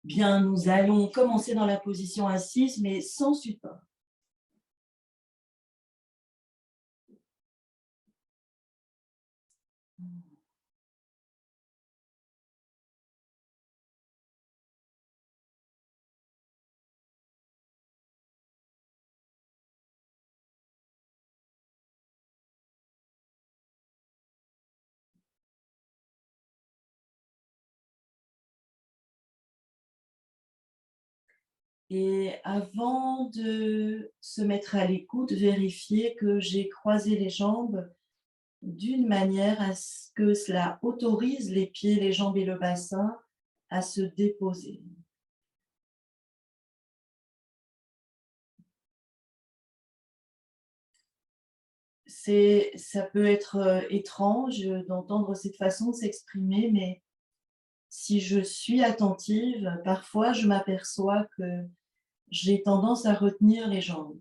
Bien, nous allons commencer dans la position assise, mais sans support. Et avant de se mettre à l'écoute, vérifier que j'ai croisé les jambes d'une manière à ce que cela autorise les pieds, les jambes et le bassin à se déposer. Ça peut être étrange d'entendre cette façon de s'exprimer, mais si je suis attentive, parfois je m'aperçois que j'ai tendance à retenir les jambes.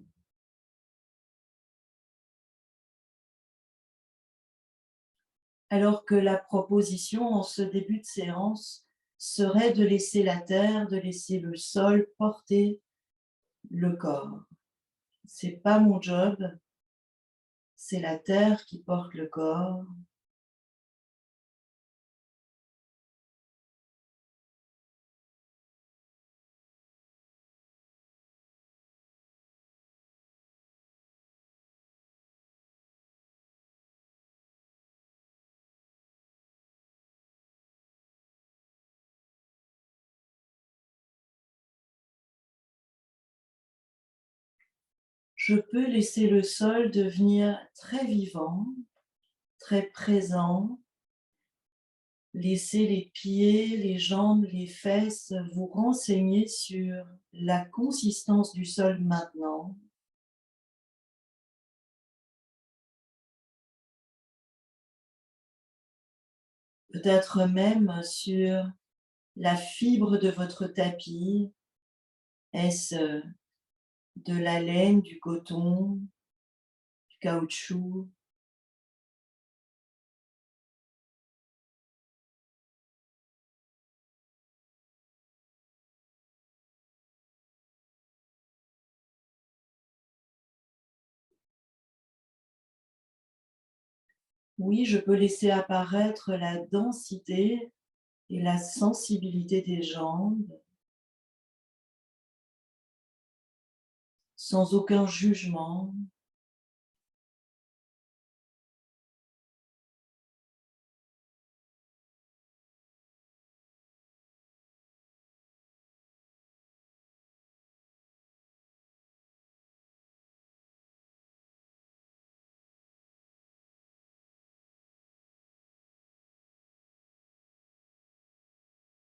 Alors que la proposition en ce début de séance serait de laisser la terre, de laisser le sol porter le corps. C'est pas mon job, c'est la terre qui porte le corps. Je peux laisser le sol devenir très vivant, très présent, laisser les pieds, les jambes, les fesses vous renseigner sur la consistance du sol maintenant. Peut-être même sur la fibre de votre tapis. Est-ce de la laine, du coton, du caoutchouc? Oui, je peux laisser apparaître la densité et la sensibilité des jambes sans aucun jugement.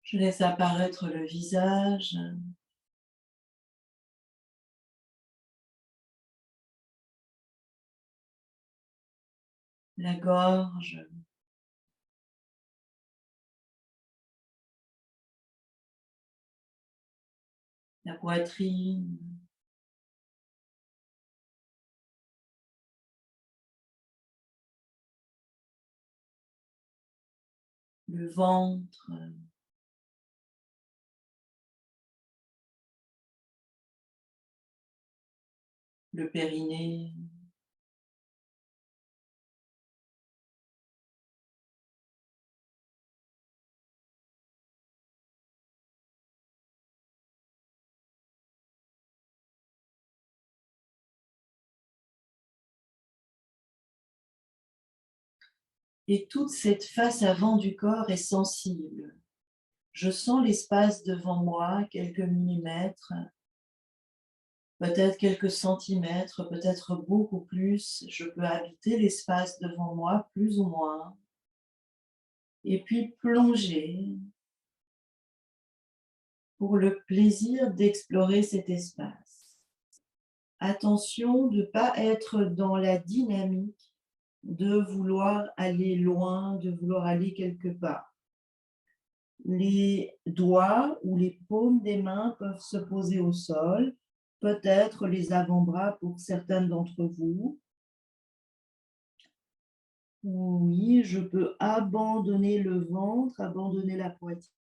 Je laisse apparaître le visage, la gorge, la poitrine, le ventre, le périnée. Et toute cette face avant du corps est sensible. Je sens l'espace devant moi, quelques millimètres, peut-être quelques centimètres, peut-être beaucoup plus. Je peux habiter l'espace devant moi, plus ou moins, et puis plonger pour le plaisir d'explorer cet espace. Attention de ne pas être dans la dynamique de vouloir aller loin, de vouloir aller quelque part. Les doigts ou les paumes des mains peuvent se poser au sol, peut-être les avant-bras pour certaines d'entre vous. Oui, je peux abandonner le ventre, abandonner la poitrine.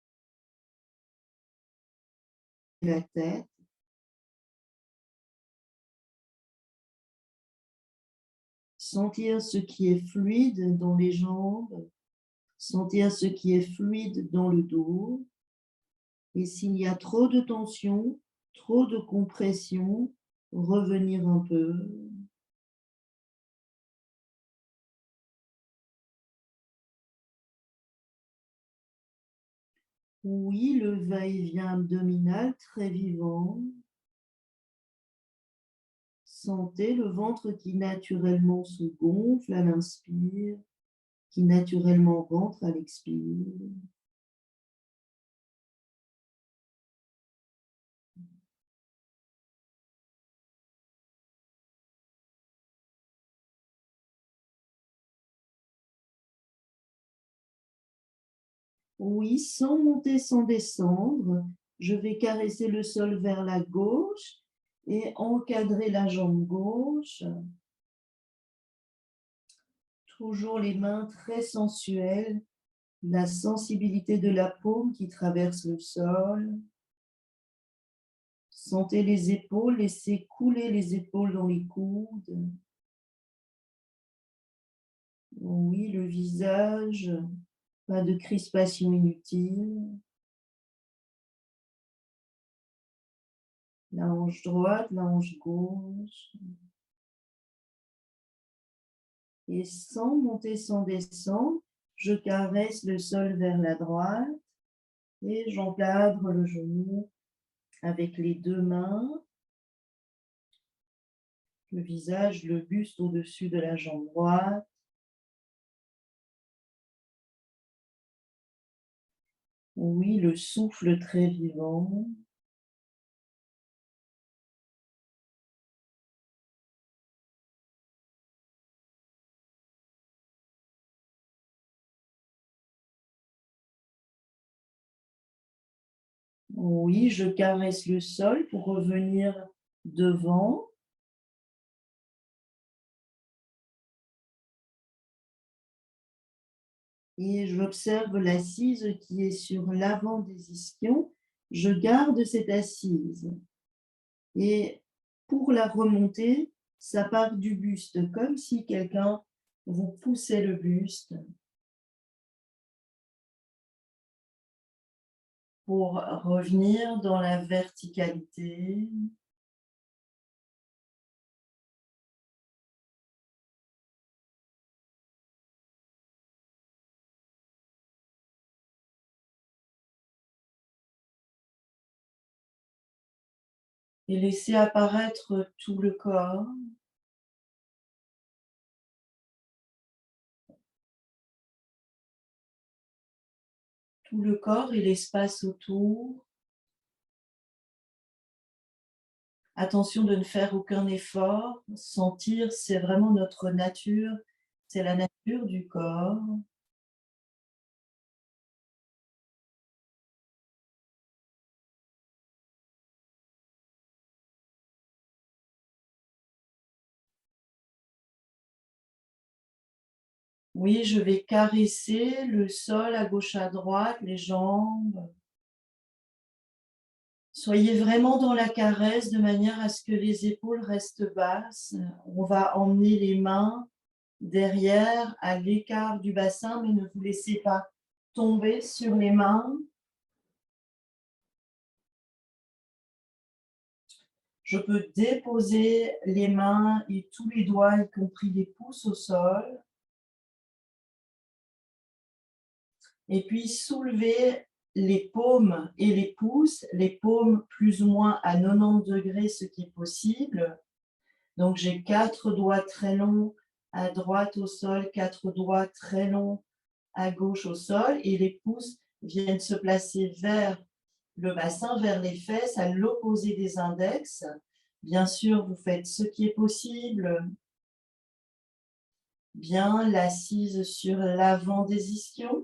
la tête. Sentir ce qui est fluide dans les jambes, sentir ce qui est fluide dans le dos. Et s'il y a trop de tension, trop de compression, revenir un peu. Oui, le va-et-vient abdominal très vivant. Sentez le ventre qui naturellement se gonfle à l'inspire, qui naturellement rentre à l'expire. Oui, sans monter, sans descendre, je vais caresser le sol vers la gauche et encadrer la jambe gauche. Toujours les mains très sensuelles, la sensibilité de la paume qui traverse le sol. Sentez les épaules, laissez couler les épaules dans les coudes. Oui, le visage, pas de crispation inutile. La hanche droite, la hanche gauche. Et sans monter, sans descendre, je caresse le sol vers la droite et j'encadre le genou avec les deux mains, le visage, le buste au-dessus de la jambe droite. Oui, le souffle très vivant. Oui, je caresse le sol pour revenir devant. Et j'observe l'assise qui est sur l'avant des ischions. Je garde cette assise. Et pour la remonter, ça part du buste, comme si quelqu'un vous poussait le buste pour revenir dans la verticalité. Et laisser apparaître tout le corps. Tout le corps et l'espace autour. Attention de ne faire aucun effort. Sentir, c'est vraiment notre nature. C'est la nature du corps. Oui, je vais caresser le sol à gauche, à droite, les jambes. Soyez vraiment dans la caresse de manière à ce que les épaules restent basses. On va emmener les mains derrière à l'écart du bassin, mais ne vous laissez pas tomber sur les mains. Je peux déposer les mains et tous les doigts, y compris les pouces au sol. Et puis soulever les paumes et les pouces, les paumes plus ou moins à 90 degrés, ce qui est possible. Donc j'ai 4 doigts très longs à droite au sol, 4 doigts très longs à gauche au sol, et les pouces viennent se placer vers le bassin, vers les fesses, à l'opposé des index. Bien sûr, vous faites ce qui est possible. Bien l'assise sur l'avant des ischions.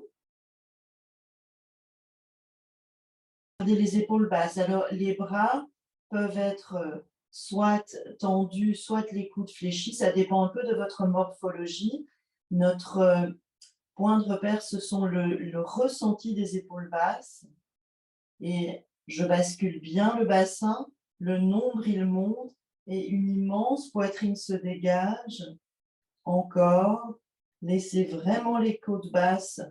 Gardez les épaules basses. Alors, les bras peuvent être soit tendus, soit les coudes fléchis. Ça dépend un peu de votre morphologie. Notre point de repère, ce sont le ressenti des épaules basses. Et Je bascule bien le bassin, le nombril monte et une immense poitrine se dégage. Encore, laissez vraiment les côtes basses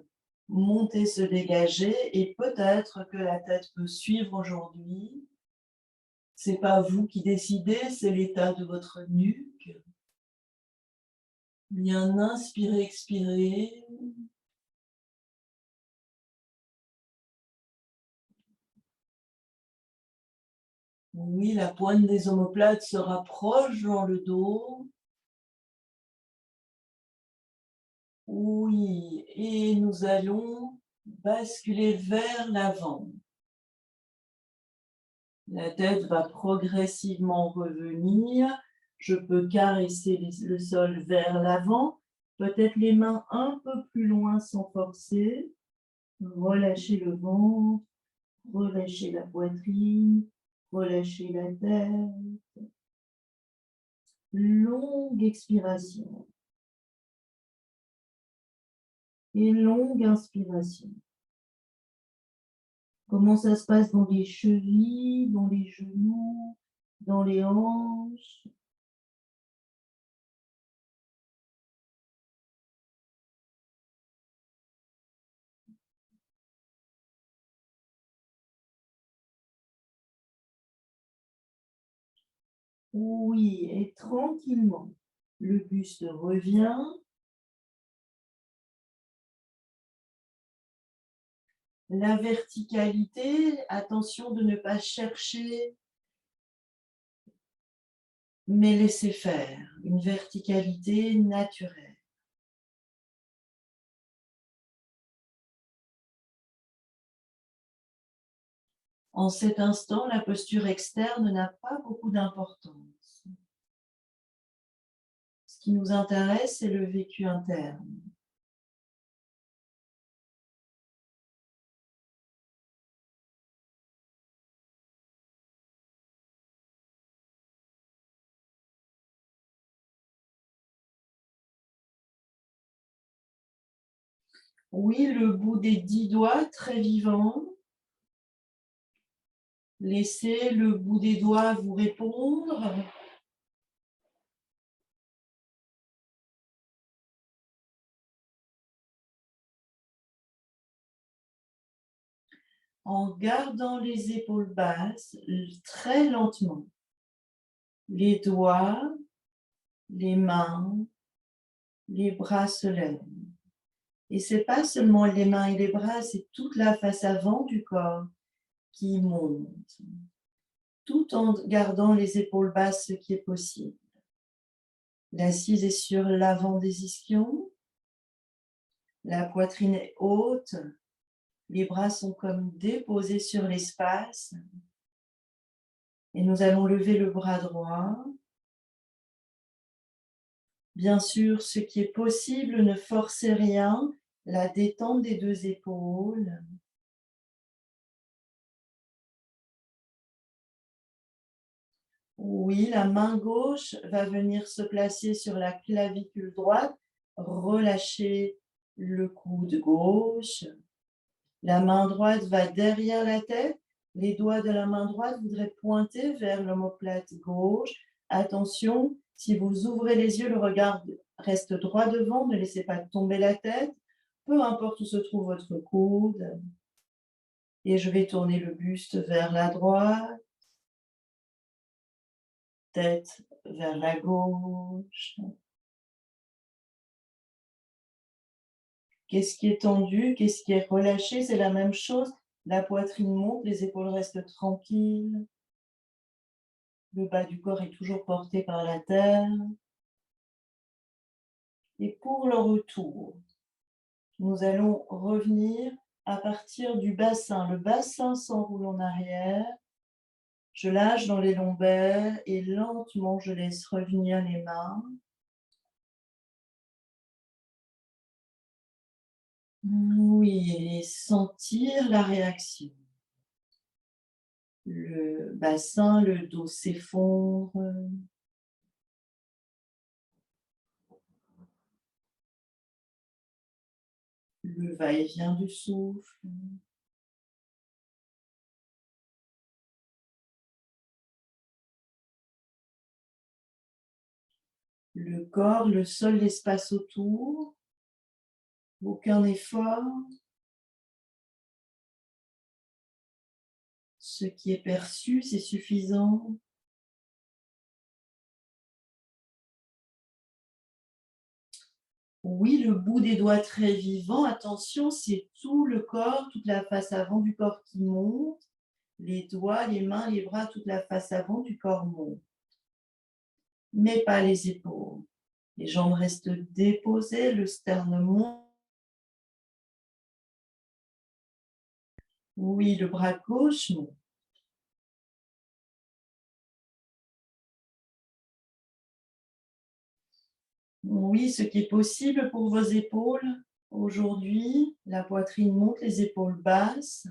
monter, se dégager et peut-être que la tête peut suivre aujourd'hui. C'est pas vous qui décidez, c'est l'état de votre nuque. Bien inspirer, expirer. Oui, la pointe des omoplates se rapproche dans le dos. Oui, et nous allons basculer vers l'avant. La tête va progressivement revenir. Je peux caresser le sol vers l'avant. Peut-être les mains un peu plus loin sans forcer. Relâchez le ventre, relâchez la poitrine, relâchez la tête. Longue expiration et longue inspiration. Comment ça se passe dans les chevilles, dans les genoux, dans les hanches? Oui, et tranquillement, le buste revient. La verticalité, attention de ne pas chercher, mais laisser faire. Une verticalité naturelle. En cet instant, la posture externe n'a pas beaucoup d'importance. Ce qui nous intéresse, c'est le vécu interne. Oui, le bout des 10 doigts, très vivant. Laissez le bout des doigts vous répondre. En gardant les épaules basses, très lentement. Les doigts, les mains, les bras se lèvent. Et ce n'est pas seulement les mains et les bras, c'est toute la face avant du corps qui monte, tout en gardant les épaules basses, ce qui est possible. L'assise est sur l'avant des ischions, la poitrine est haute, les bras sont comme déposés sur l'espace. Et nous allons lever le bras droit. Bien sûr, ce qui est possible, ne forcez rien, la détente des deux épaules. Oui, la main gauche va venir se placer sur la clavicule droite. Relâchez le coude gauche. La main droite va derrière la tête. Les doigts de la main droite voudraient pointer vers l'omoplate gauche. Attention, si vous ouvrez les yeux, le regard reste droit devant. Ne laissez pas tomber la tête. Peu importe où se trouve votre coude. Et je vais tourner le buste vers la droite. Tête vers la gauche. Qu'est-ce qui est tendu? Qu'est-ce qui est relâché? C'est la même chose. La poitrine monte, les épaules restent tranquilles. Le bas du corps est toujours porté par la terre. Et pour le retour, nous allons revenir à partir du bassin. Le bassin s'enroule en arrière. Je lâche dans les lombaires et lentement, je laisse revenir les mains. Oui, et sentir la réaction. Le bassin, le dos s'effondre. Le va-et-vient du souffle. le corps, le sol, l'espace autour. Aucun effort. Ce qui est perçu, c'est suffisant. Oui, le bout des doigts très vivant. Attention, c'est tout le corps, toute la face avant du corps qui monte. Les doigts, les mains, les bras, toute la face avant du corps monte. Mais pas les épaules. Les jambes restent déposées, le sternum monte. Oui, le bras gauche monte. Oui, ce qui est possible pour vos épaules aujourd'hui, la poitrine monte, les épaules basses.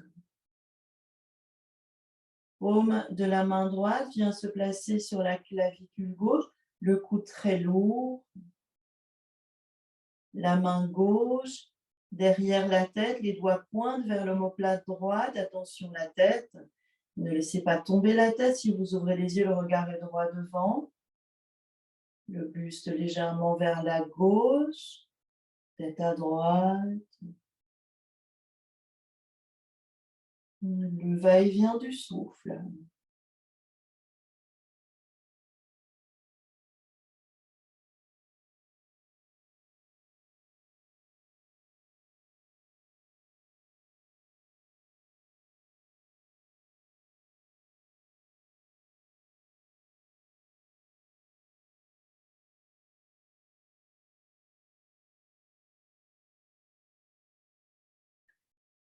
Paume de la main droite vient se placer sur la clavicule gauche, le coude très lourd. La main gauche derrière la tête, les doigts pointent vers l'omoplate droite. Attention la tête, ne laissez pas tomber la tête. Si vous ouvrez les yeux, le regard est droit devant. Le buste légèrement vers la gauche, tête à droite. Le va-et-vient du souffle.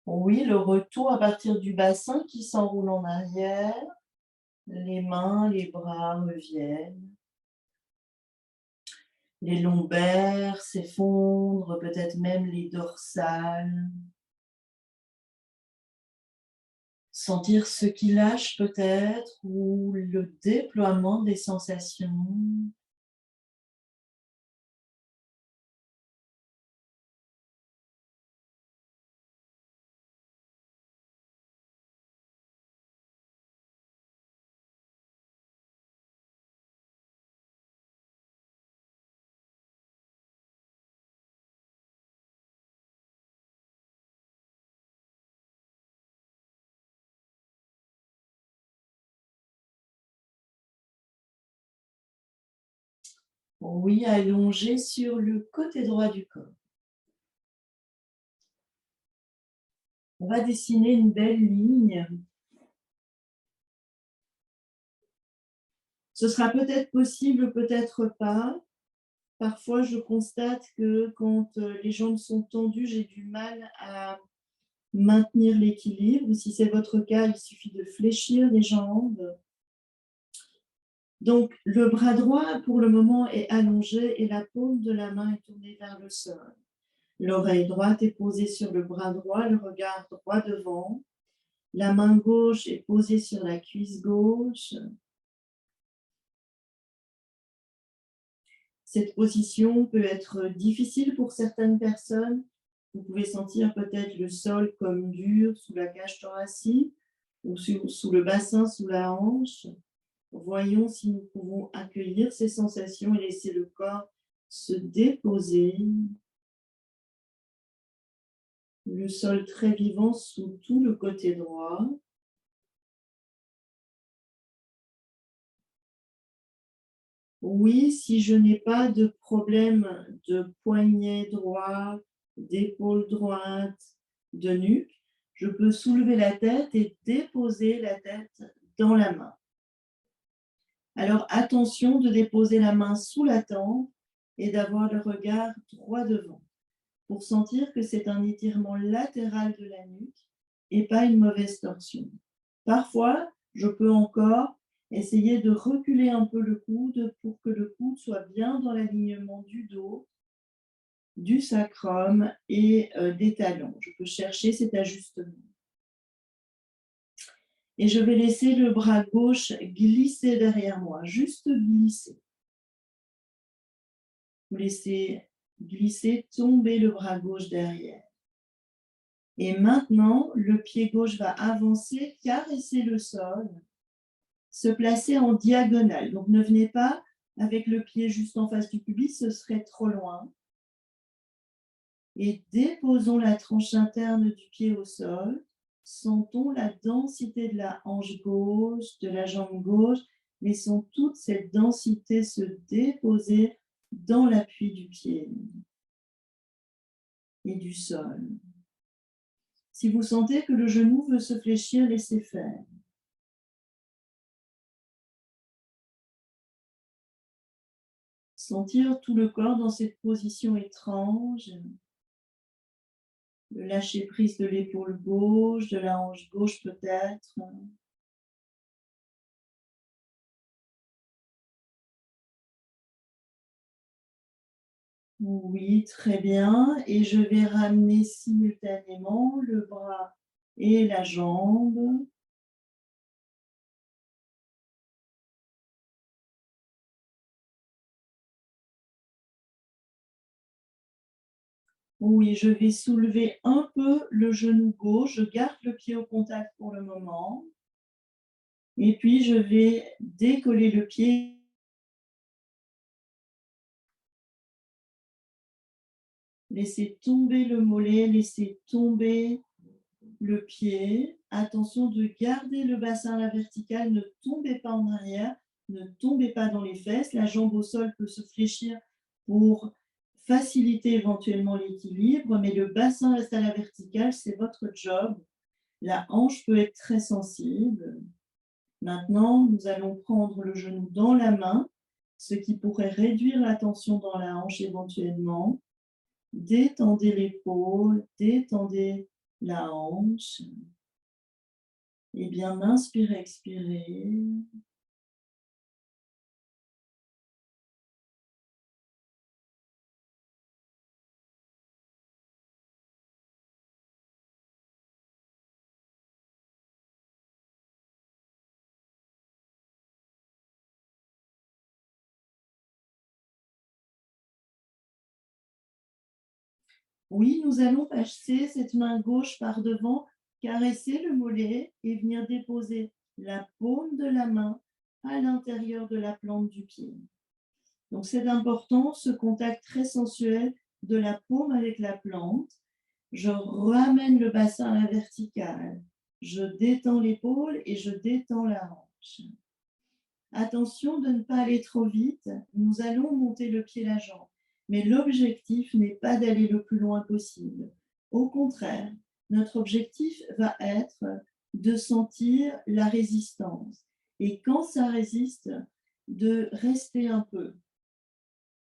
Oui, le retour à partir du bassin qui s'enroule en arrière. Les mains, les bras reviennent. Les lombaires s'effondrent, peut-être même les dorsales. Sentir ce qui lâche peut-être ou le déploiement des sensations. Oui, allongé sur le côté droit du corps. On va dessiner une belle ligne. Ce sera peut-être possible, peut-être pas. Parfois, je constate que quand les jambes sont tendues, j'ai du mal à maintenir l'équilibre. Si c'est votre cas, il suffit de fléchir les jambes. Donc, le bras droit, pour le moment, est allongé et la paume de la main est tournée vers le sol. L'oreille droite est posée sur le bras droit, le regard droit devant. La main gauche est posée sur la cuisse gauche. Cette position peut être difficile pour certaines personnes. Vous pouvez sentir peut-être le sol comme dur sous la cage thoracique ou sous le bassin, sous la hanche. Voyons si nous pouvons accueillir ces sensations et laisser le corps se déposer. Le sol très vivant sous tout le côté droit. Oui, si je n'ai pas de problème de poignet droit, d'épaule droite, de nuque, je peux soulever la tête et déposer la tête dans la main. Alors attention de déposer la main sous la tempe et d'avoir le regard droit devant pour sentir que c'est un étirement latéral de la nuque et pas une mauvaise torsion. Parfois, je peux encore essayer de reculer un peu le coude pour que le coude soit bien dans l'alignement du dos, du sacrum et des talons. Je peux chercher cet ajustement. Et je vais laisser le bras gauche glisser derrière moi, juste glisser. Vous laissez glisser, tomber le bras gauche derrière. Et maintenant, le pied gauche va avancer, caresser le sol, se placer en diagonale. Donc, ne venez pas avec le pied juste en face du pubis, ce serait trop loin. Et déposons la tranche interne du pied au sol. Sentons la densité de la hanche gauche, de la jambe gauche. Laissons toute cette densité se déposer dans l'appui du pied et du sol. Si vous sentez que le genou veut se fléchir, laissez faire. Sentir tout le corps dans cette position étrange. Le lâcher prise de l'épaule gauche, de la hanche gauche peut-être. Oui, très bien. Et je vais ramener simultanément le bras et la jambe. Oui, je vais soulever un peu le genou gauche. Je garde le pied au contact pour le moment. Et puis, je vais décoller le pied. Laissez tomber le mollet, laissez tomber le pied. Attention de garder le bassin à la verticale, ne tombez pas en arrière, ne tombez pas dans les fesses. La jambe au sol peut se fléchir pour faciliter éventuellement l'équilibre, mais le bassin reste à la verticale, c'est votre job. La hanche peut être très sensible. Maintenant, nous allons prendre le genou dans la main, ce qui pourrait réduire la tension dans la hanche éventuellement. Détendez l'épaule, détendez la hanche. Et bien, inspirez, expirez. Oui, nous allons passer cette main gauche par devant, caresser le mollet et venir déposer la paume de la main à l'intérieur de la plante du pied. Donc, c'est important, ce contact très sensuel de la paume avec la plante. Je ramène le bassin à la verticale. Je détends l'épaule et je détends la hanche. Attention de ne pas aller trop vite. Nous allons monter le pied et la jambe. Mais l'objectif n'est pas d'aller le plus loin possible. Au contraire, notre objectif va être de sentir la résistance. Et quand ça résiste, de rester un peu.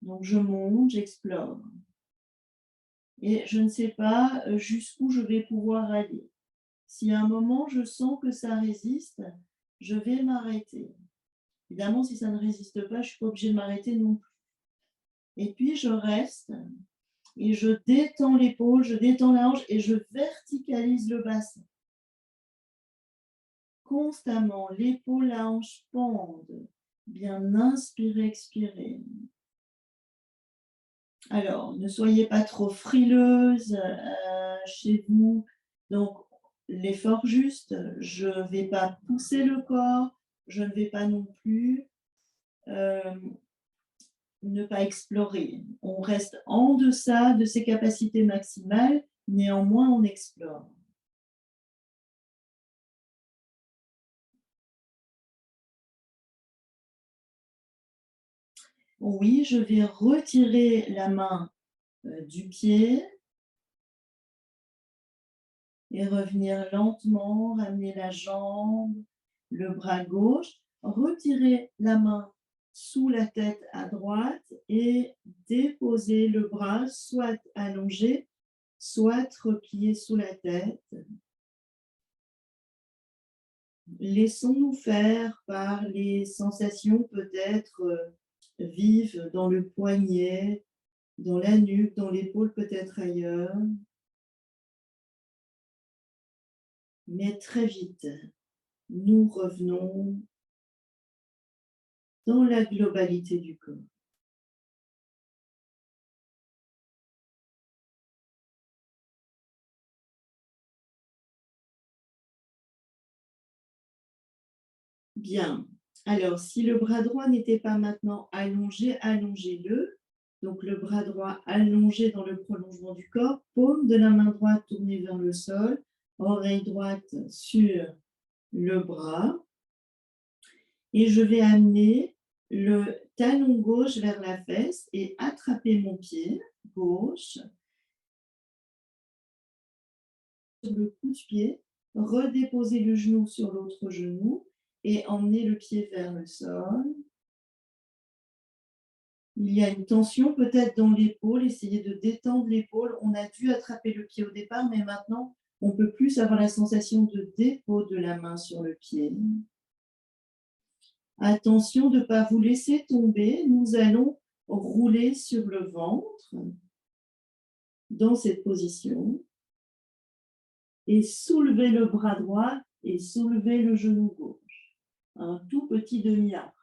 Donc, je monte, j'explore. Et je ne sais pas jusqu'où je vais pouvoir aller. Si à un moment, je sens que ça résiste, je vais m'arrêter. Évidemment, si ça ne résiste pas, je ne suis pas obligée de m'arrêter non plus. Et puis, je reste et je détends l'épaule, je détends la hanche et je verticalise le bassin. Constamment, l'épaule, la hanche pendent. Bien inspirer, expirer. Alors, ne soyez pas trop frileuse chez vous. Donc, l'effort juste, je ne vais pas pousser le corps, je ne vais pas non plus ne pas explorer. On reste en deçà de ses capacités maximales, néanmoins on explore. Oui, je vais retirer la main du pied et revenir lentement, ramener la jambe, le bras gauche, retirer la main sous la tête à droite et déposer le bras soit allongé, soit replié sous la tête. Laissons-nous faire par les sensations peut-être vives dans le poignet, dans la nuque, dans l'épaule, peut-être ailleurs. Mais très vite, nous revenons dans la globalité du corps. Bien. Alors, si le bras droit n'était pas maintenant allongé, allongez-le. Donc, le bras droit allongé dans le prolongement du corps, paume de la main droite tournée vers le sol, oreille droite sur le bras. Et je vais amener le talon gauche vers la fesse et attraper mon pied gauche sur le pouce-pied, redéposer le genou sur l'autre genou et emmener le pied vers le sol. Il y a une tension peut-être dans l'épaule, essayez de détendre l'épaule. On a dû attraper le pied au départ, mais maintenant, on peut plus avoir la sensation de dépôt de la main sur le pied. Attention de ne pas vous laisser tomber. Nous allons rouler sur le ventre dans cette position et soulever le bras droit et soulever le genou gauche. Un tout petit demi-arc.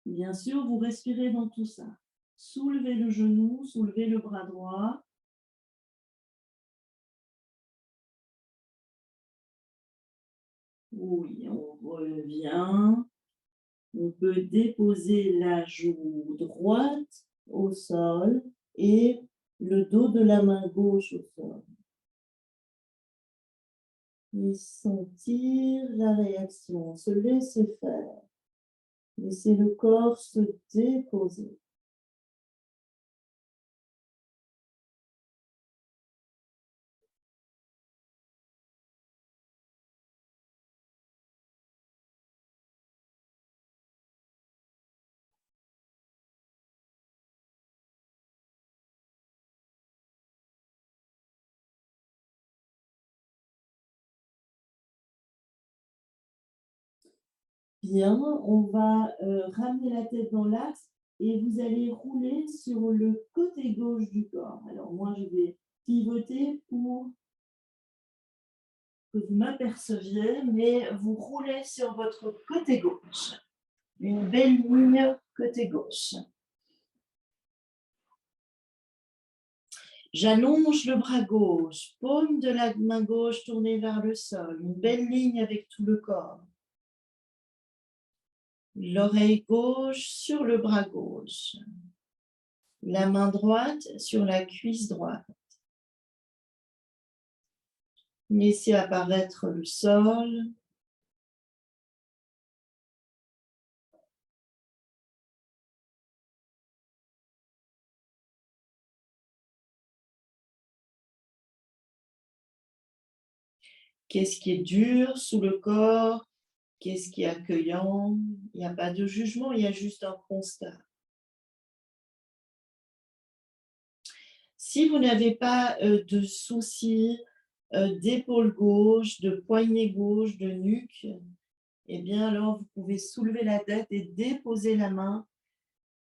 Bien sûr, vous respirez dans tout ça. Soulevez le genou, soulevez le bras droit. Oui, on revient. On peut déposer la joue droite au sol et le dos de la main gauche au sol. Et sentir la réaction, se laisser faire. Laissez le corps se déposer. Bien, on va ramener la tête dans l'axe et vous allez rouler sur le côté gauche du corps. Alors moi, je vais pivoter pour que vous m'aperceviez, mais vous roulez sur votre côté gauche. Une belle ligne côté gauche. J'allonge le bras gauche, paume de la main gauche tournée vers le sol. Une belle ligne avec tout le corps. L'oreille gauche sur le bras gauche. La main droite sur la cuisse droite. Laissez apparaître le sol. Qu'est-ce qui est dur sous le corps? Qu'est-ce qui est accueillant? Il n'y a pas de jugement, il y a juste un constat. Si vous n'avez pas de soucis d'épaule gauche, de poignet gauche, de nuque, eh bien alors vous pouvez soulever la tête et déposer la main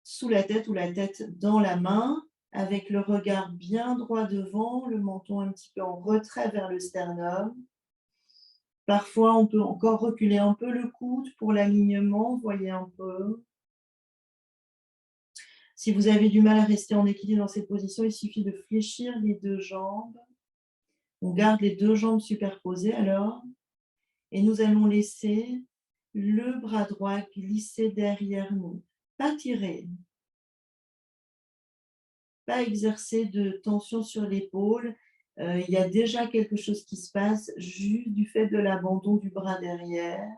sous la tête ou la tête dans la main, avec le regard bien droit devant, le menton un petit peu en retrait vers le sternum. Parfois, on peut encore reculer un peu le coude pour l'alignement, voyez un peu. Si vous avez du mal à rester en équilibre dans cette position, il suffit de fléchir les deux jambes. On garde les deux jambes superposées alors, et nous allons laisser le bras droit glisser derrière nous. Pas tirer, pas exercer de tension sur l'épaule. Il y a déjà quelque chose qui se passe juste du fait de l'abandon du bras derrière.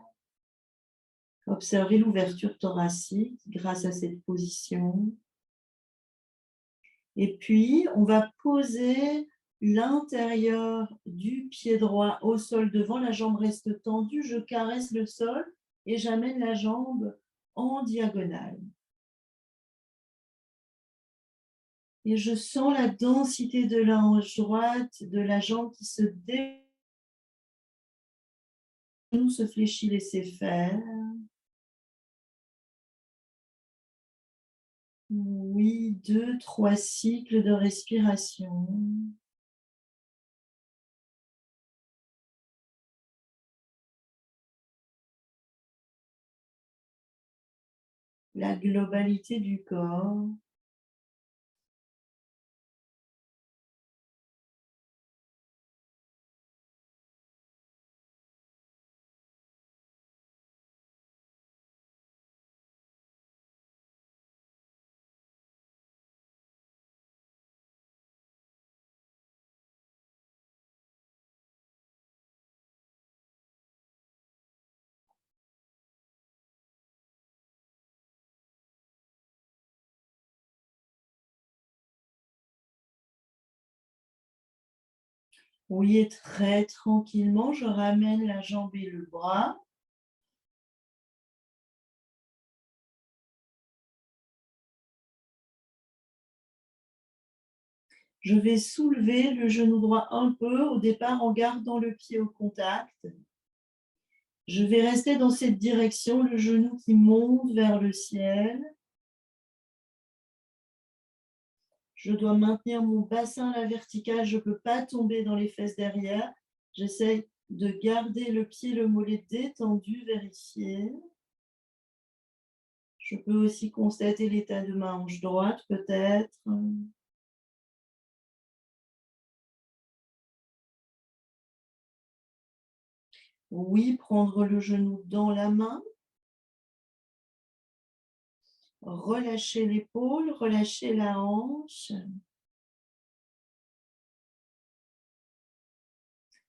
Observez l'ouverture thoracique grâce à cette position. Et puis, on va poser l'intérieur du pied droit au sol devant. La jambe reste tendue. Je caresse le sol et j'amène la jambe en diagonale. Et je sens la densité de la hanche droite, de la jambe qui se se fléchit, laissez faire. Oui, 2, 3 cycles de respiration. La globalité du corps. Oui, et très tranquillement, je ramène la jambe et le bras. Je vais soulever le genou droit un peu, au départ en gardant le pied au contact. Je vais rester dans cette direction, le genou qui monte vers le ciel. Je dois maintenir mon bassin à la verticale, je ne peux pas tomber dans les fesses derrière. J'essaie de garder le pied, le mollet détendu, vérifier. Je peux aussi constater l'état de ma hanche droite, peut-être. Oui, prendre le genou dans la main. Relâcher l'épaule, relâcher la hanche.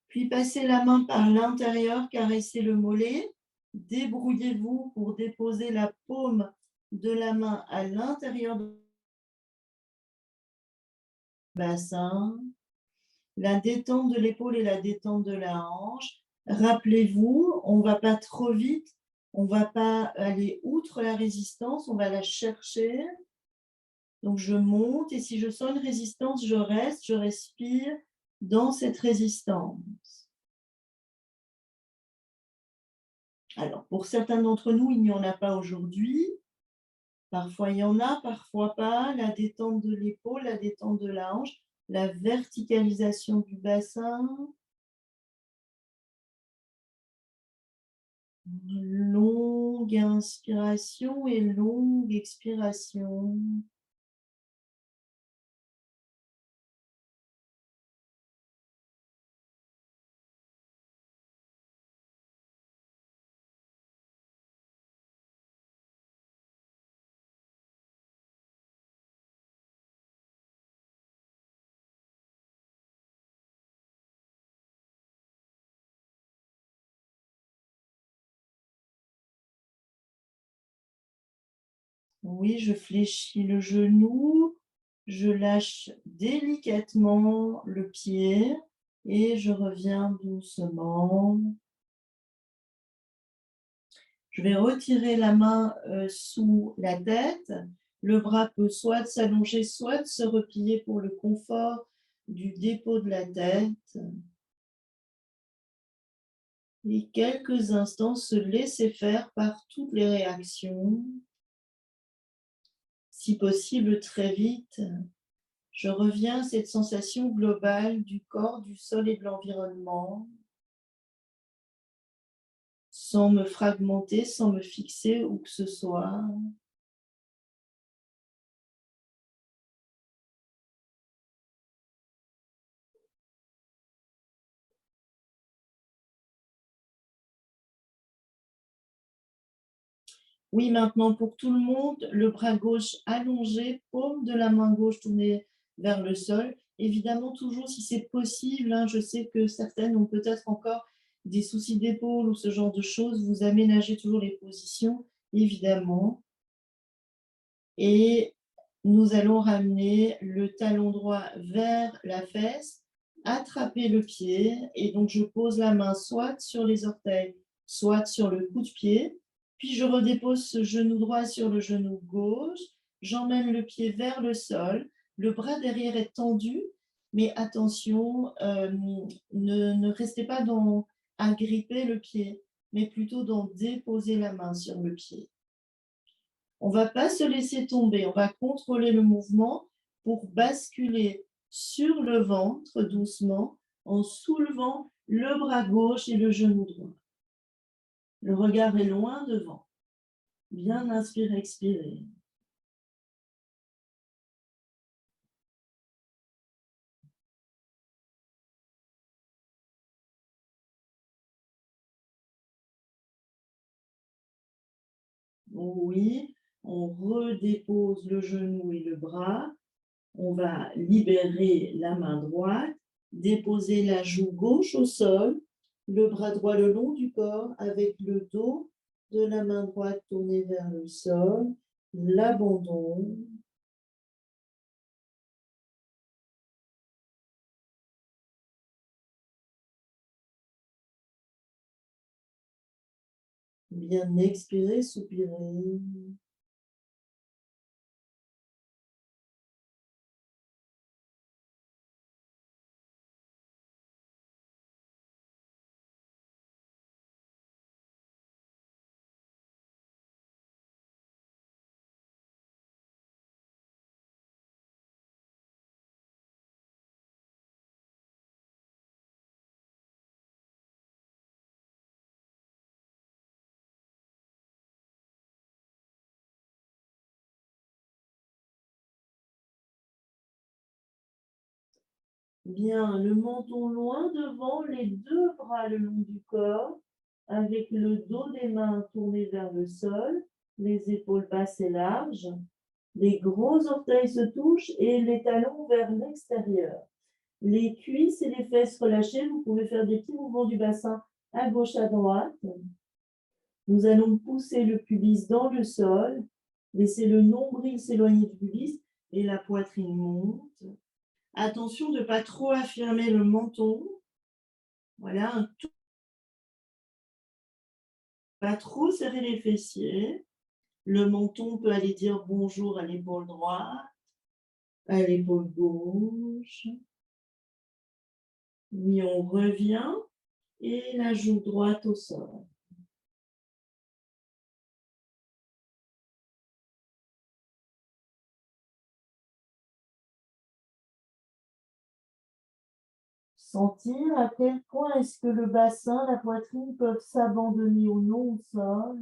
Puis passer la main par l'intérieur, caresser le mollet. Débrouillez-vous pour déposer la paume de la main à l'intérieur du bassin. La détente de l'épaule et la détente de la hanche. Rappelez-vous, on ne va pas trop vite, on ne va pas aller outre la résistance, on va la chercher. Donc je monte et si je sens une résistance, je reste, je respire dans cette résistance. Alors, pour certains d'entre nous, il n'y en a pas aujourd'hui. Parfois, il y en a, parfois pas. La détente de l'épaule, la détente de la hanche, la verticalisation du bassin. Longue inspiration et longue expiration. Oui, je fléchis le genou, je lâche délicatement le pied et je reviens doucement. Je vais retirer la main sous la tête. Le bras peut soit s'allonger, soit se replier pour le confort du dépôt de la tête. Et quelques instants se laisser faire par toutes les réactions. Si possible, très vite. Je reviens à cette sensation globale du corps, du sol et de l'environnement, sans me fragmenter, sans me fixer où que ce soit. Oui, maintenant pour tout le monde, le bras gauche allongé, paume de la main gauche tournée vers le sol. Évidemment, toujours si c'est possible, hein, je sais que certaines ont peut-être encore des soucis d'épaule ou ce genre de choses, vous aménagez toujours les positions, évidemment. Et nous allons ramener le talon droit vers la fesse, attraper le pied et donc je pose la main soit sur les orteils, soit sur le coup de pied. Puis je redépose ce genou droit sur le genou gauche, j'emmène le pied vers le sol, le bras derrière est tendu, mais attention, ne restez pas dans agripper le pied, mais plutôt dans déposer la main sur le pied. On ne va pas se laisser tomber, on va contrôler le mouvement pour basculer sur le ventre doucement en soulevant le bras gauche et le genou droit. Le regard est loin devant. Bien inspirer, expirer. Oui, on redépose le genou et le bras. On va libérer la main droite, déposer la joue gauche au sol, le bras droit le long du corps avec le dos de la main droite tourné vers le sol, l'abandon. Bien expirer, soupirer. Bien, le menton loin devant, les deux bras le long du corps, avec le dos des mains tourné vers le sol, les épaules basses et larges. Les gros orteils se touchent et les talons vers l'extérieur. Les cuisses et les fesses relâchées, vous pouvez faire des petits mouvements du bassin à gauche, à droite. Nous allons pousser le pubis dans le sol, laisser le nombril s'éloigner du pubis et la poitrine monte. Attention de ne pas trop affirmer le menton. Voilà, pas trop serrer les fessiers. Le menton peut aller dire bonjour à l'épaule droite, à l'épaule gauche. Oui, on revient et la joue droite au sol. Sentir à quel point est-ce que le bassin, la poitrine peuvent s'abandonner ou non au sol.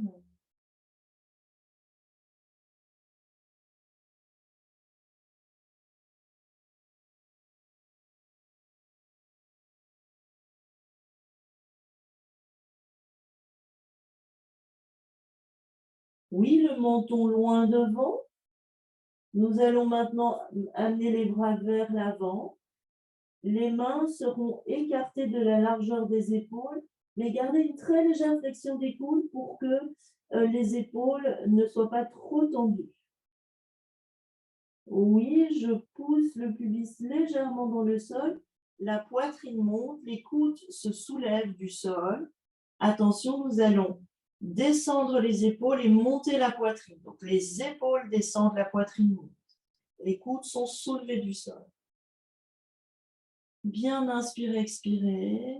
Oui, le menton loin devant. Nous allons maintenant amener les bras vers l'avant. Les mains seront écartées de la largeur des épaules, mais gardez une très légère flexion des coudes pour que les épaules ne soient pas trop tendues. Oui, je pousse le pubis légèrement dans le sol. La poitrine monte, les coudes se soulèvent du sol. Attention, nous allons descendre les épaules et monter la poitrine. Donc, les épaules descendent, la poitrine monte. Les coudes sont soulevés du sol. Bien inspirer, expirer.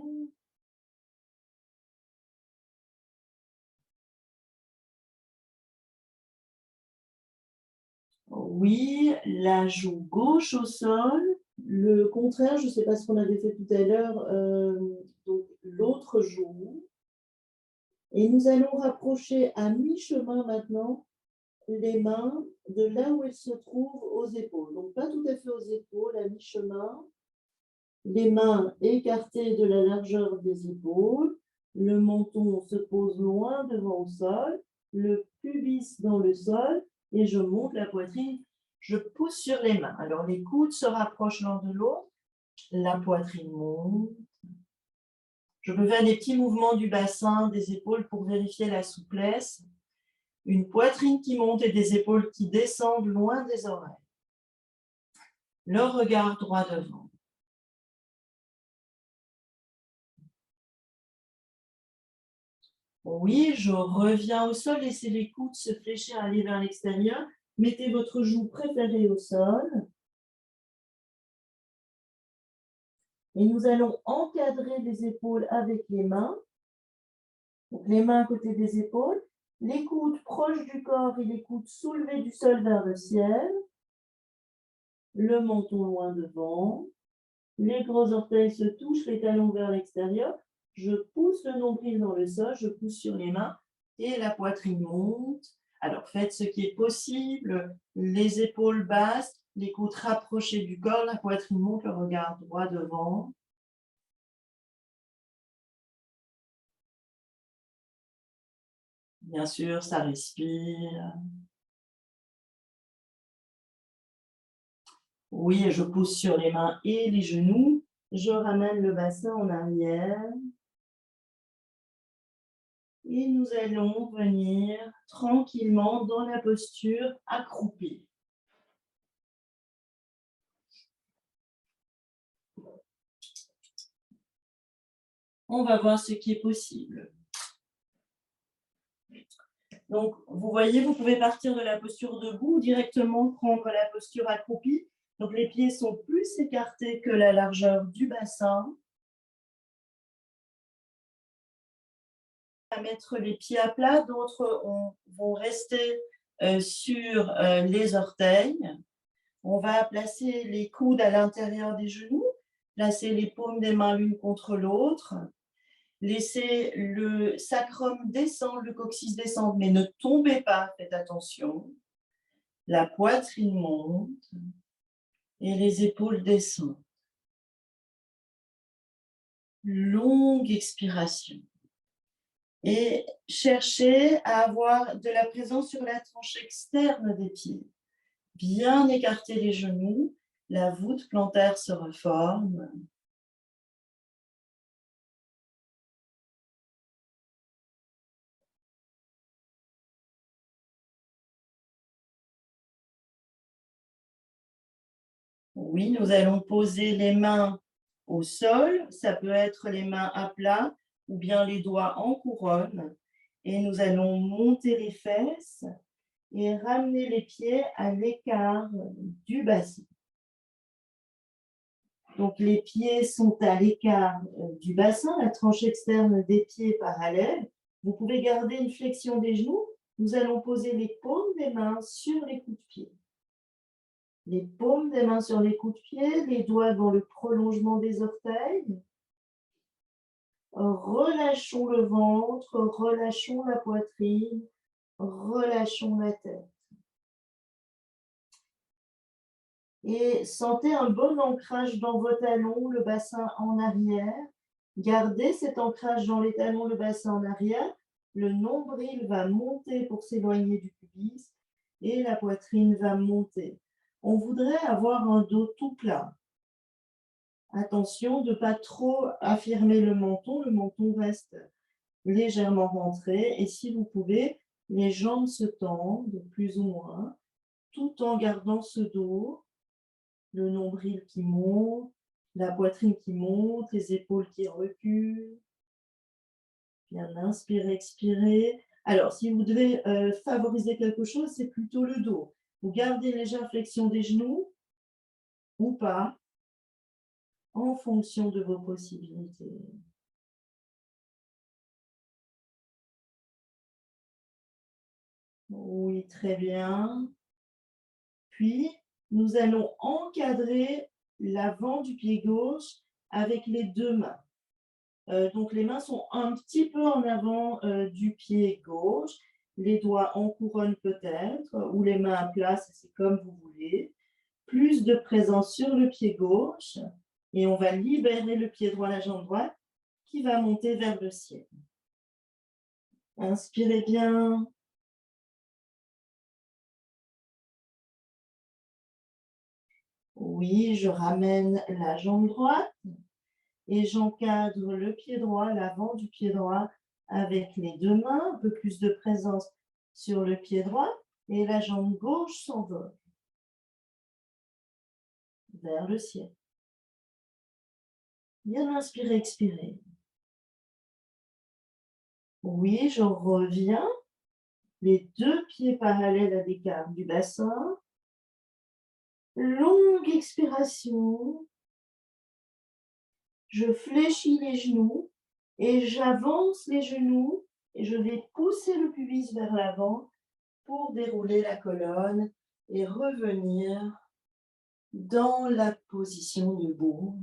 Oui, la joue gauche au sol. Le contraire, je ne sais pas ce qu'on avait fait tout à l'heure, donc l'autre joue. Et nous allons rapprocher à mi-chemin maintenant les mains de là où elles se trouvent aux épaules. Donc pas tout à fait aux épaules, à mi-chemin. Les mains écartées de la largeur des épaules. Le menton se pose loin devant au sol. Le pubis dans le sol. Et je monte la poitrine. Je pousse sur les mains. Alors les coudes se rapprochent l'un de l'autre. La poitrine monte. Je peux faire des petits mouvements du bassin, des épaules pour vérifier la souplesse. Une poitrine qui monte et des épaules qui descendent loin des oreilles. Le regard droit devant. Oui, je reviens au sol, laissez les coudes se fléchir, aller vers l'extérieur. Mettez votre joue préférée au sol. Et nous allons encadrer les épaules avec les mains. Donc les mains à côté des épaules. Les coudes proches du corps et les coudes soulevés du sol vers le ciel. Le menton loin devant. Les gros orteils se touchent, les talons vers l'extérieur. Je pousse le nombril dans le sol, je pousse sur les mains et la poitrine monte. Alors faites ce qui est possible, les épaules basses, les coudes rapprochés du corps, la poitrine monte, le regard droit devant. Bien sûr, ça respire. Oui, je pousse sur les mains et les genoux. Je ramène le bassin en arrière. Et nous allons venir tranquillement dans la posture accroupie. On va voir ce qui est possible. Donc, vous voyez, vous pouvez partir de la posture debout ou directement prendre la posture accroupie. Donc, les pieds sont plus écartés que la largeur du bassin. À mettre les pieds à plat, d'autres vont rester sur les orteils. On va placer les coudes à l'intérieur des genoux, placer les paumes des mains l'une contre l'autre, laisser le sacrum descendre, le coccyx descendre, mais ne tombez pas, faites attention. La poitrine monte et les épaules descendent. Longue expiration. Et cherchez à avoir de la présence sur la tranche externe des pieds. Bien écarter les genoux, la voûte plantaire se reforme. Oui, nous allons poser les mains au sol. Ça peut être les mains à plat ou bien les doigts en couronne. Et nous allons monter les fesses et ramener les pieds à l'écart du bassin. Donc, les pieds sont à l'écart du bassin, la tranche externe des pieds parallèle. Vous pouvez garder une flexion des genoux. Nous allons poser les paumes des mains sur les coups de pied. Les paumes des mains sur les coups de pied, les doigts dans le prolongement des orteils. Relâchons le ventre, relâchons la poitrine, relâchons la tête. Et sentez un bon ancrage dans vos talons, le bassin en arrière. Gardez cet ancrage dans les talons, le bassin en arrière. Le nombril va monter pour s'éloigner du pubis et la poitrine va monter. On voudrait avoir un dos tout plat. Attention de ne pas trop affirmer le menton reste légèrement rentré. Et si vous pouvez, les jambes se tendent plus ou moins, tout en gardant ce dos. Le nombril qui monte, la poitrine qui monte, les épaules qui reculent. Bien, inspirez, expirez. Alors, si vous devez favoriser quelque chose, c'est plutôt le dos. Vous gardez une légère flexion des genoux ou pas, en fonction de vos possibilités. Oui, très bien. Puis, nous allons encadrer l'avant du pied gauche avec les deux mains. Donc, les mains sont un petit peu en avant du pied gauche, les doigts en couronne peut-être, ou les mains à plat, c'est comme vous voulez. Plus de présence sur le pied gauche, et on va libérer le pied droit, la jambe droite, qui va monter vers le ciel. Inspirez bien. Oui, je ramène la jambe droite et j'encadre le pied droit, l'avant du pied droit avec les deux mains, un peu plus de présence sur le pied droit et la jambe gauche s'envole vers le ciel. Bien inspirer, expirer. Oui, je reviens. Les deux pieds parallèles à l'écart du bassin. Longue expiration. Je fléchis les genoux et j'avance les genoux et je vais pousser le pubis vers l'avant pour dérouler la colonne et revenir dans la position debout.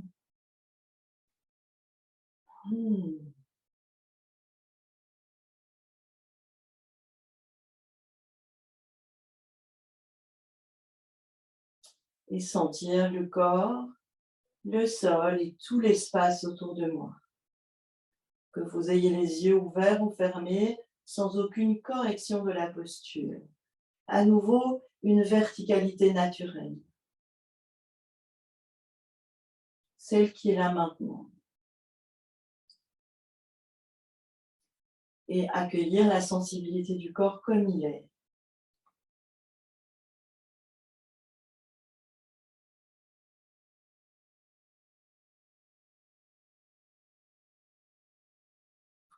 Et sentir le corps, le sol et tout l'espace autour de moi. Que vous ayez les yeux ouverts ou fermés, sans aucune correction de la posture. À nouveau, une verticalité naturelle. Celle qui est là maintenant. Et accueillir la sensibilité du corps comme il est.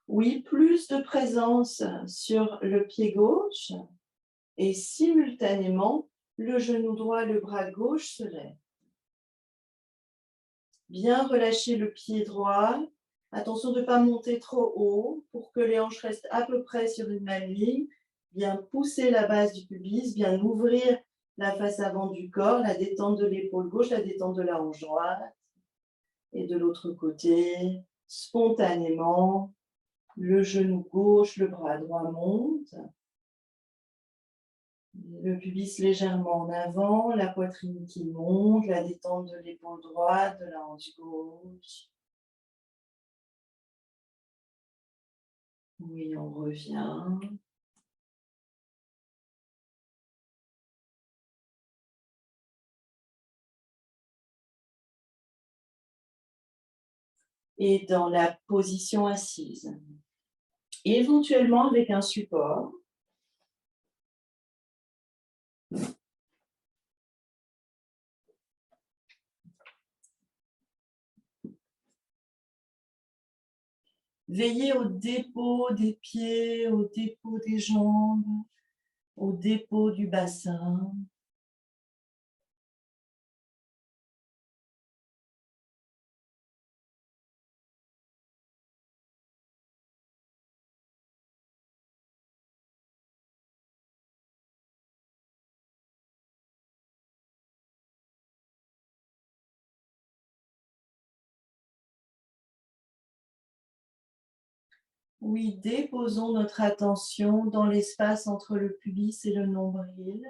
Oui, plus de présence sur le pied gauche et simultanément, le genou droit, le bras gauche se lève. Bien relâcher le pied droit. Attention de ne pas monter trop haut pour que les hanches restent à peu près sur une même ligne. Bien pousser la base du pubis, bien ouvrir la face avant du corps, la détente de l'épaule gauche, la détente de la hanche droite. Et de l'autre côté, spontanément, le genou gauche, le bras droit monte. Le pubis légèrement en avant, la poitrine qui monte, la détente de l'épaule droite, de la hanche gauche. Oui, on revient. Et dans la position assise. Éventuellement avec un support. Veillez au dépôt des pieds, au dépôt des jambes, au dépôt du bassin. Oui, déposons notre attention dans l'espace entre le pubis et le nombril.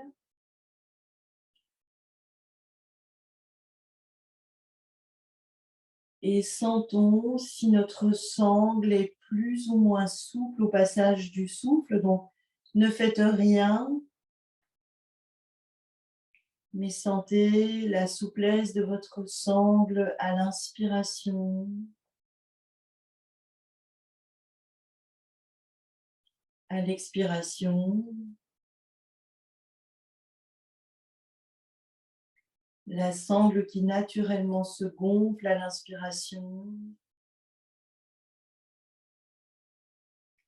Et sentons si notre sangle est plus ou moins souple au passage du souffle. Donc, ne faites rien, mais sentez la souplesse de votre sangle à l'inspiration, à l'expiration. La sangle qui naturellement se gonfle à l'inspiration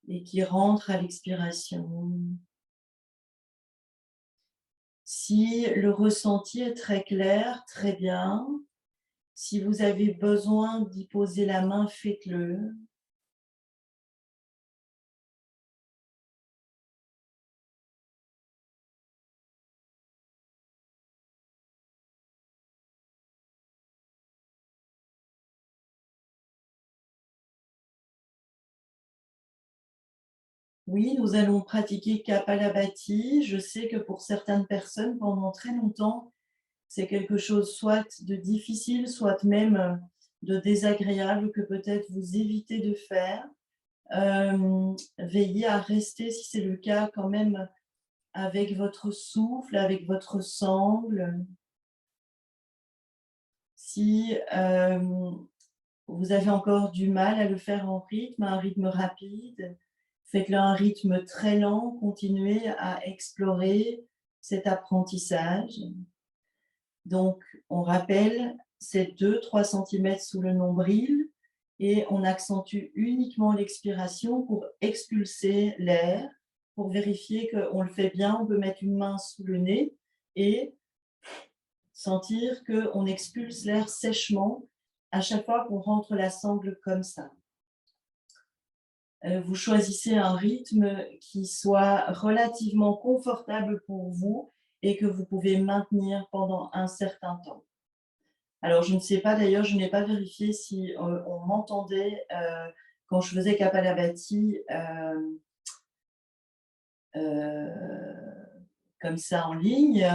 et qui rentre à l'expiration. Si le ressenti est très clair, très bien. Si vous avez besoin d'y poser la main, faites-le. Oui, nous allons pratiquer Kapalabhati. Je sais que pour certaines personnes, pendant très longtemps, c'est quelque chose soit de difficile, soit même de désagréable que peut-être vous évitez de faire. Veillez à rester, si c'est le cas, quand même avec votre souffle, avec votre sangle. Si vous avez encore du mal à le faire en rythme, à un rythme rapide, faites-le à un rythme très lent, continuez à explorer cet apprentissage. Donc, on rappelle, c'est 2-3 cm sous le nombril et on accentue uniquement l'expiration pour expulser l'air. Pour vérifier qu'on le fait bien, on peut mettre une main sous le nez et sentir qu'on expulse l'air sèchement à chaque fois qu'on rentre la sangle comme ça. Vous choisissez un rythme qui soit relativement confortable pour vous et que vous pouvez maintenir pendant un certain temps. Alors, je ne sais pas, d'ailleurs, je n'ai pas vérifié si on m'entendait quand je faisais Kapalabhati comme ça en ligne,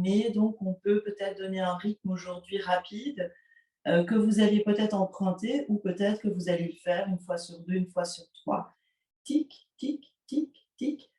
mais donc on peut peut-être donner un rythme aujourd'hui rapide que vous allez peut-être emprunter ou peut-être que vous allez le faire une fois sur deux, une fois sur trois. Tic, tic, tic, tic.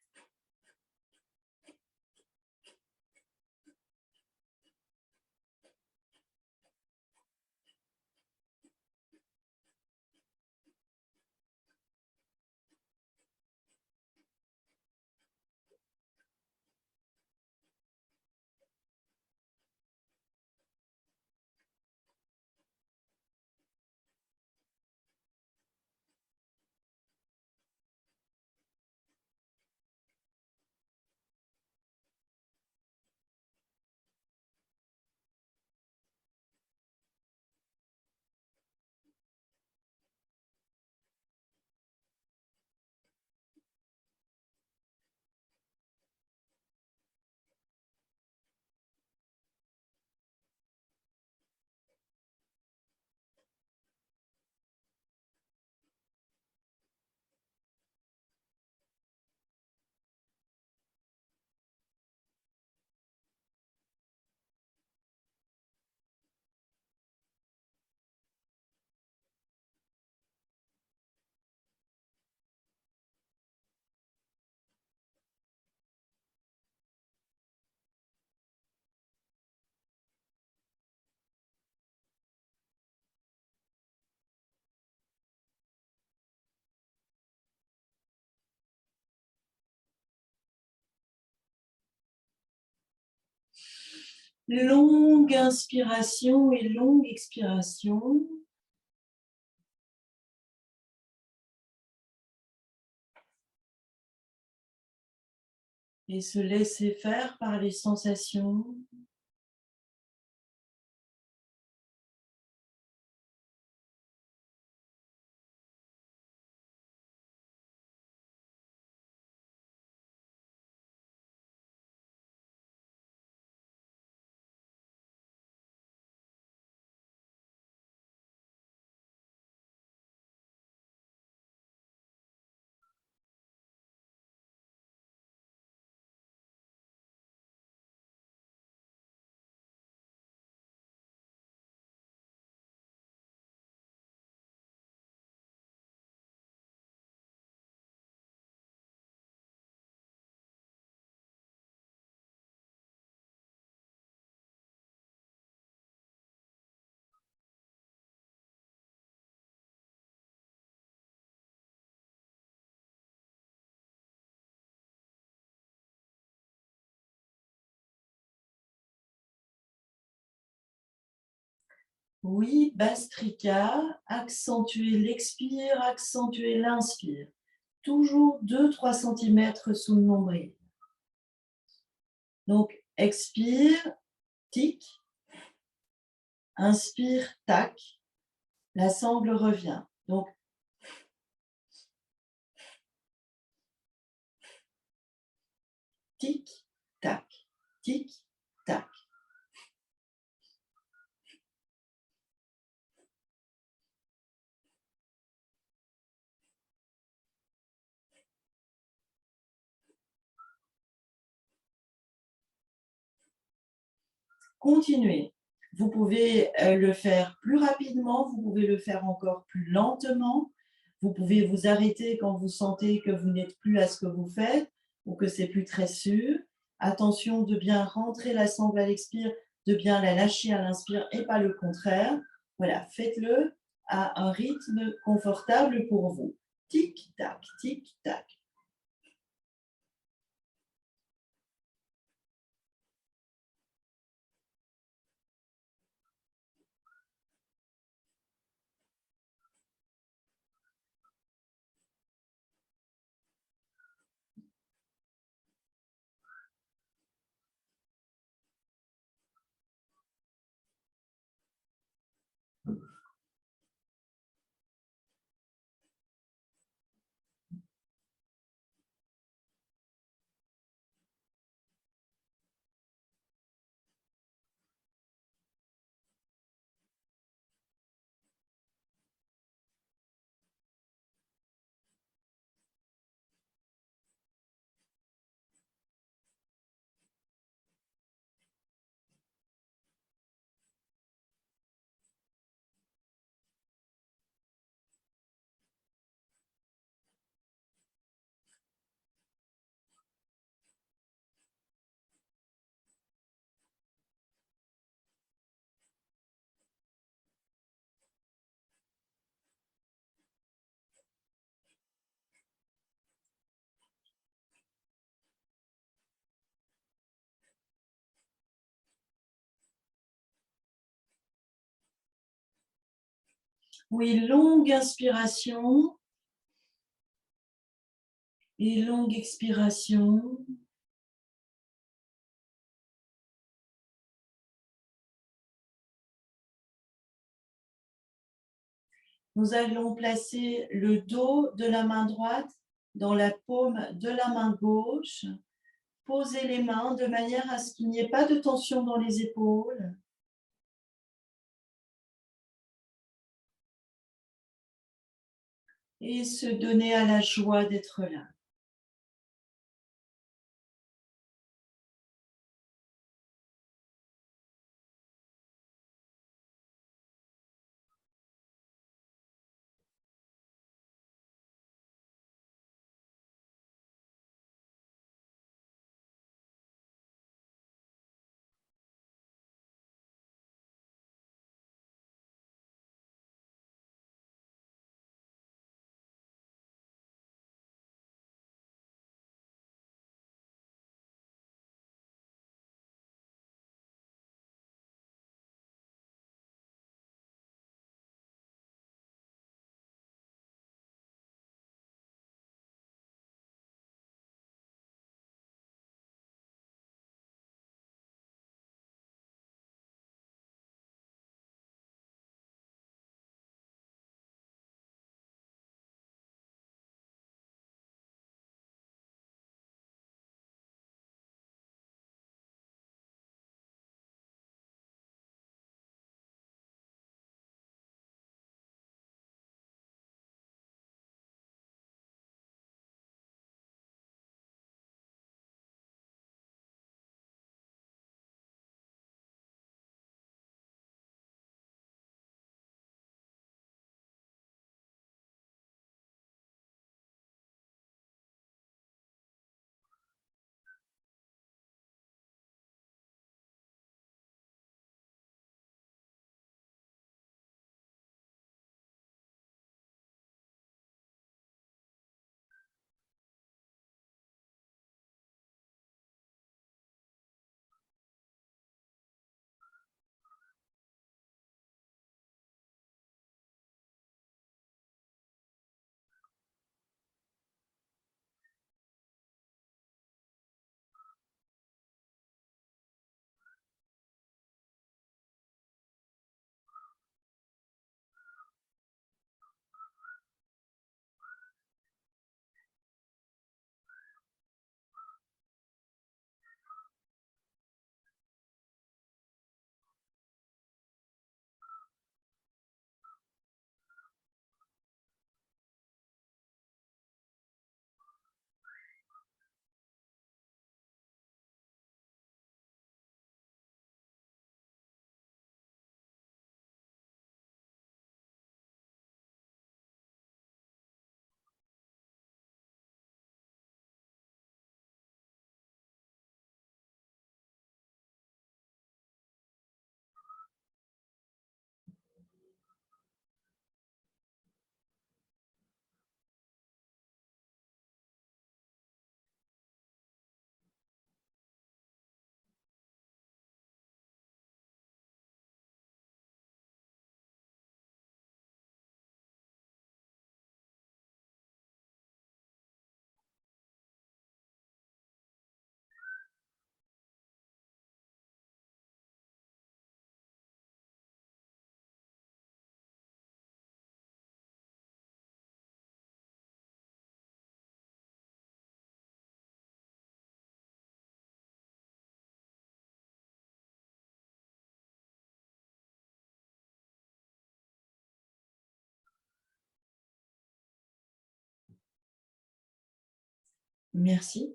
Longue inspiration et longue expiration. Et se laisser faire par les sensations. Oui, Bastrika, accentuez l'expire, accentuez l'inspire. Toujours 2-3 cm sous le nombril. Donc, expire, tic. Inspire, tac. La sangle revient. Donc, tic, tac, tic, tac. Continuez. Vous pouvez le faire plus rapidement, vous pouvez le faire encore plus lentement. Vous pouvez vous arrêter quand vous sentez que vous n'êtes plus à ce que vous faites ou que c'est plus très sûr. Attention de bien rentrer la sangle à l'expire, de bien la lâcher à l'inspire et pas le contraire. Voilà, faites-le à un rythme confortable pour vous. Tic-tac, tic-tac. Oui, longue inspiration et longue expiration. Nous allons placer le dos de la main droite dans la paume de la main gauche. Posez les mains de manière à ce qu'il n'y ait pas de tension dans les épaules. Et se donner à la joie d'être là. Merci.